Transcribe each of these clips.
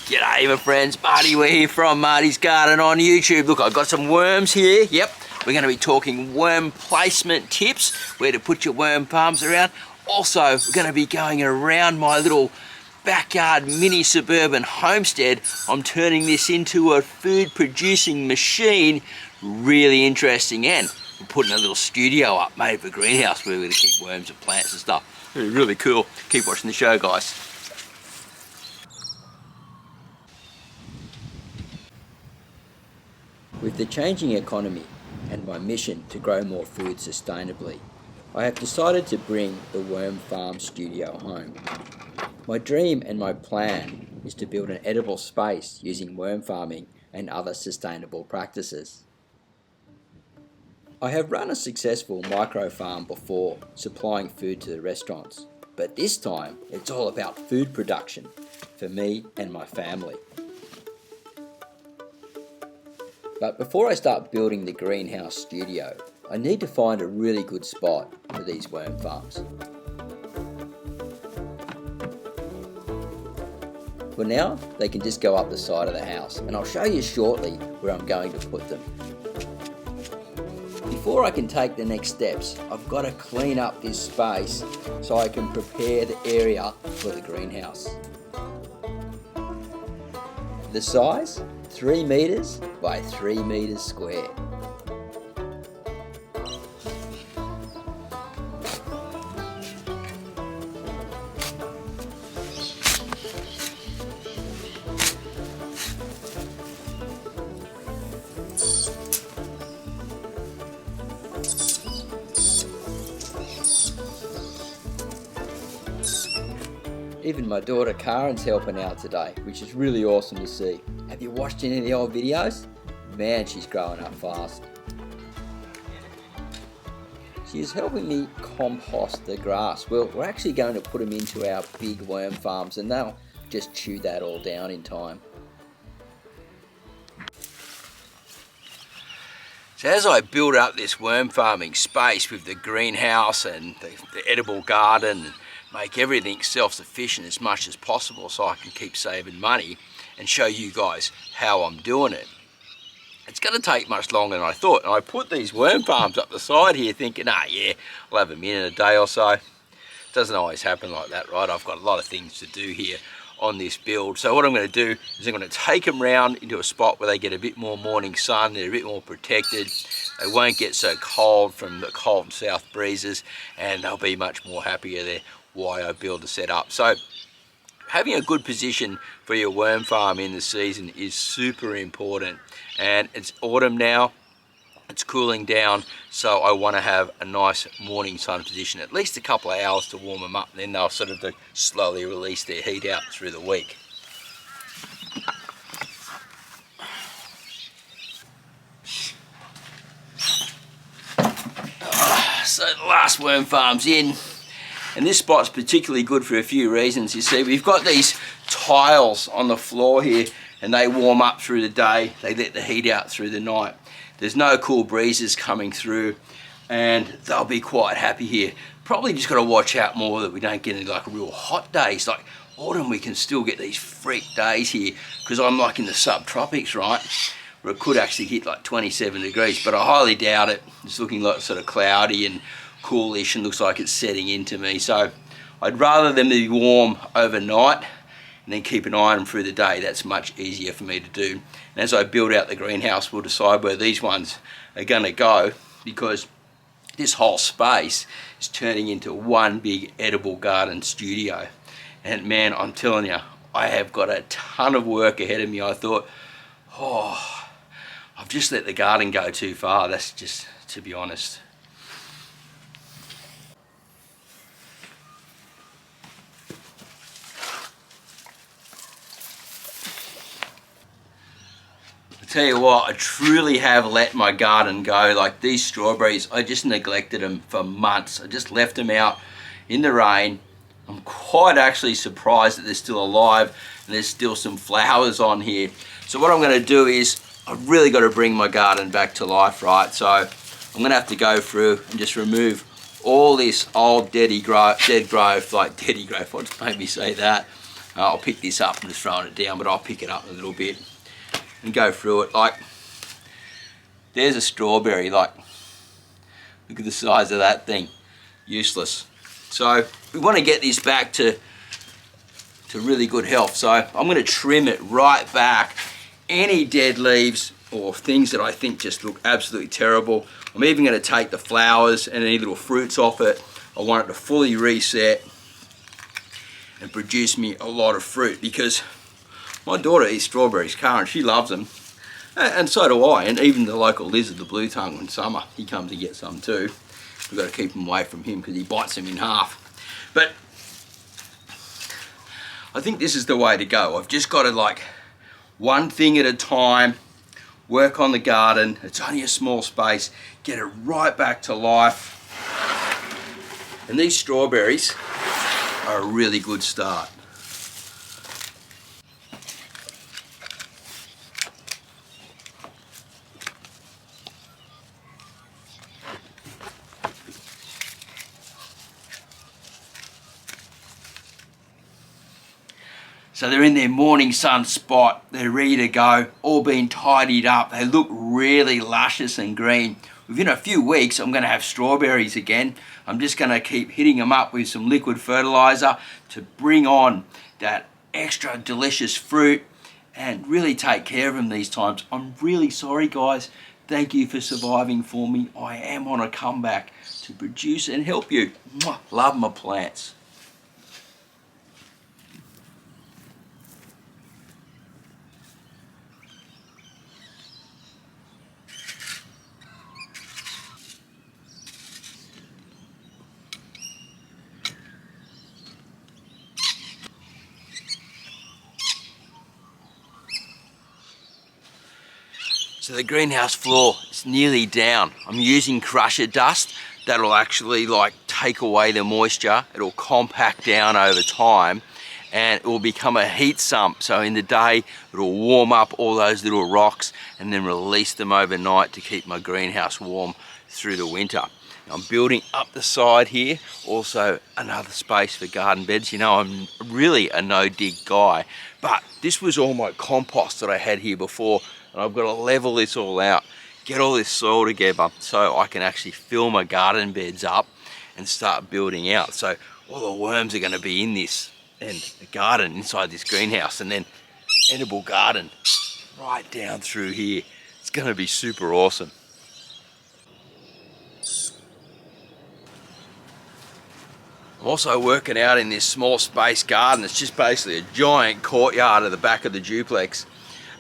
G'day my friends, Marty. We're here from Martys Garden on YouTube. Look, I've got some worms here. Yep, we're going to be talking worm placement tips, where to put your worm farms around. Also, we're going to be going around my little backyard mini suburban homestead. I'm turning this into a food producing machine. Really interesting, and we're putting a little studio up made of a greenhouse where we're going to keep worms and plants and stuff. Really cool. Keep watching the show, guys. With the changing economy and my mission to grow more food sustainably, I have decided to bring the worm farm studio home. My dream and my plan is to build an edible space using worm farming and other sustainable practices. I have run a successful micro farm before, supplying food to the restaurants, but this time it's all about food production for me and my family. But before I start building the greenhouse studio, I need to find a really good spot for these worm farms. For now, they can just go up the side of the house, and I'll show you shortly where I'm going to put them. Before I can take the next steps, I've got to clean up this space so I can prepare the area for the greenhouse. The size? 3 meters by 3 meters square. Even my daughter Karen's helping out today, which is really awesome to see. Have you watched any of the old videos? Man, she's growing up fast. She is helping me compost the grass. Well, we're actually going to put them into our big worm farms and they'll just chew that all down in time. So as I build up this worm farming space with the greenhouse and the edible garden, make everything self-sufficient as much as possible so I can keep saving money and show you guys how I'm doing it. It's going to take much longer than I thought, and I put these worm farms up the side here thinking, yeah, I'll have them in a day or so. It doesn't always happen like that, right? I've got a lot of things to do here on this build. So what I'm going to do is I'm going to take them round into a spot where they get a bit more morning sun, they're a bit more protected, they won't get so cold from the cold south breezes, and they'll be much more happier there while I build the setup. So having a good position for your worm farm in the season is super important, and it's autumn now, it's cooling down, so I want to have a nice morning sun position, at least a couple of hours to warm them up, and then they'll sort of slowly release their heat out through the week. So the last worm farm's in. And this spot's particularly good for a few reasons. You see, we've got these tiles on the floor here and they warm up through the day. They let the heat out through the night. There's no cool breezes coming through and they'll be quite happy here. Probably just got to watch out more that we don't get any like real hot days. Like autumn, we can still get these freak days here because I'm like in the subtropics, right? Where it could actually hit like 27 degrees, but I highly doubt it. It's looking like sort of cloudy and coolish and looks like it's setting into me. So I'd rather them be warm overnight and then keep an eye on them through the day. That's much easier for me to do. And as I build out the greenhouse, we'll decide where these ones are going to go, because this whole space is turning into one big edible garden studio. And man, I'm telling you, I have got a ton of work ahead of me. I thought, I've just let the garden go too far. That's just, to be honest. Tell you what, I truly have let my garden go. Like these strawberries, I just neglected them for months. I just left them out in the rain. I'm quite actually surprised that they're still alive and there's still some flowers on here. So what I'm going to do is I've really got to bring my garden back to life, right? So I'm going to have to go through and just remove all this old dead growth, like dead growth, what made me say that? I'll pick this up. I'm just throwing it down, but I'll pick it up a little bit and go through it. Like, there's a strawberry, like, look at the size of that thing. Useless. So we want to get this back to really good health. So I'm going to trim it right back. Any dead leaves or things that I think just look absolutely terrible. I'm even going to take the flowers and any little fruits off it. I want it to fully reset and produce me a lot of fruit, because my daughter eats strawberries, Karen, she loves them. And so do I, and even the local lizard, the blue tongue, in summer, he comes to get some too. We've got to keep him away from him because he bites them in half. But I think this is the way to go. I've just got to, like, one thing at a time, work on the garden. It's only a small space, get it right back to life. And these strawberries are a really good start. So they're in their morning sun spot, they're ready to go, all been tidied up. They look really luscious and green. Within a few weeks, I'm gonna have strawberries again. I'm just gonna keep hitting them up with some liquid fertilizer to bring on that extra delicious fruit and really take care of them these times. I'm really sorry, guys. Thank you for surviving for me. I am on a comeback to produce and help you. Mwah. Love my plants. So the greenhouse floor is nearly down. I'm using crusher dust that'll actually, like, take away the moisture. It'll compact down over time and it will become a heat sump. So in the day, it'll warm up all those little rocks and then release them overnight to keep my greenhouse warm through the winter. I'm building up the side here, also another space for garden beds. You know, I'm really a no-dig guy, but this was all my compost that I had here before, and I've got to level this all out, get all this soil together so I can actually fill my garden beds up and start building out. So all the worms are going to be in this, and the garden inside this greenhouse, and then edible garden right down through here. It's going to be super awesome. I'm also working out in this small space garden. It's just basically a giant courtyard at the back of the duplex.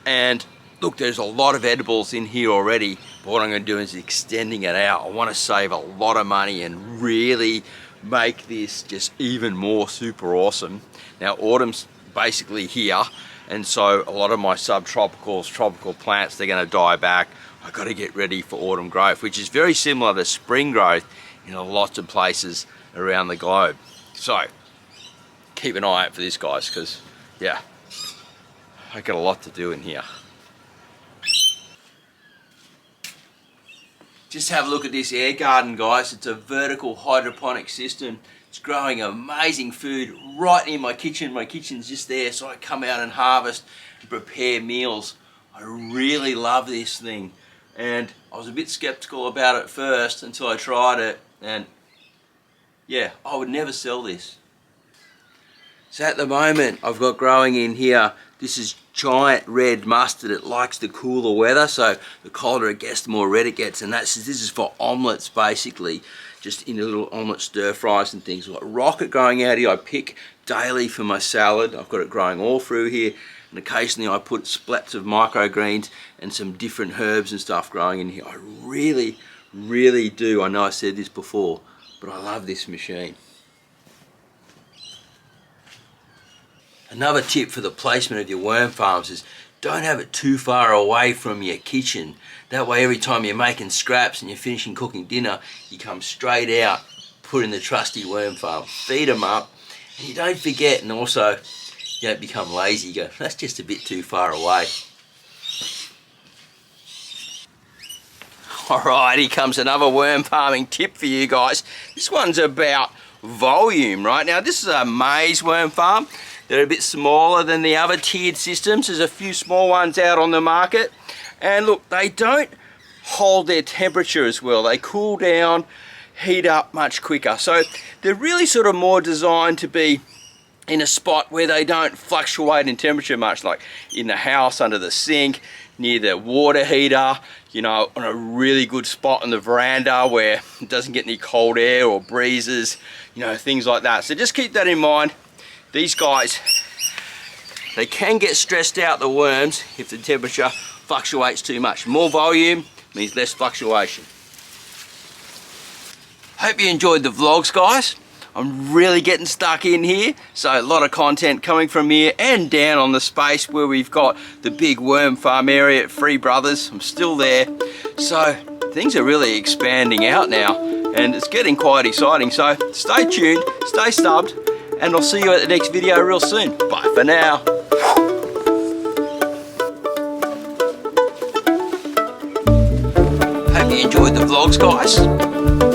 And look, there's a lot of edibles in here already, but what I'm going to do is extending it out. I want to save a lot of money and really make this just even more super awesome. Now, autumn's basically here, and so a lot of my subtropicals, tropical plants, they're going to die back. I've got to get ready for autumn growth, which is very similar to spring growth in lots of places around the globe. So keep an eye out for this, guys, because yeah, I got a lot to do in here. Just have a look at this air garden, guys. It's a vertical hydroponic system. It's growing amazing food right near my kitchen. My kitchen's just there, so I come out and harvest and prepare meals. I really love this thing, and I was a bit skeptical about it first until I tried it, and yeah, I would never sell this. So at the moment, I've got growing in here, this is giant red mustard. It likes the cooler weather, so the colder it gets, the more red it gets, and this is for omelettes, basically, just in the little omelette stir fries and things. I've got rocket growing out here, I pick daily for my salad. I've got it growing all through here, and occasionally I put splats of microgreens and some different herbs and stuff growing in here. I really, really do. I know I said this before, but I love this machine. Another tip for the placement of your worm farms is don't have it too far away from your kitchen. That way every time you're making scraps and you're finishing cooking dinner, you come straight out, put in the trusty worm farm, feed them up, and you don't forget, and also you don't become lazy. You go, that's just a bit too far away. Alright, here comes another worm farming tip for you guys. This one's about volume, right? Now this is a maize worm farm. They're a bit smaller than the other tiered systems. There's a few small ones out on the market. And look, they don't hold their temperature as well. They cool down, heat up much quicker. So they're really sort of more designed to be in a spot where they don't fluctuate in temperature much, like in the house, under the sink, near the water heater, you know, on a really good spot on the veranda where it doesn't get any cold air or breezes, you know, things like that. So just keep that in mind. These guys, they can get stressed out, the worms, if the temperature fluctuates too much. More volume means less fluctuation. Hope you enjoyed the vlogs, guys. I'm really getting stuck in here, so a lot of content coming from here and down on the space where we've got the big worm farm area at Free Brothers. I'm still there, so things are really expanding out now and it's getting quite exciting. So stay tuned, stay stubbed, and I'll see you at the next video real soon. Bye for now. Hope you enjoyed the vlogs, guys.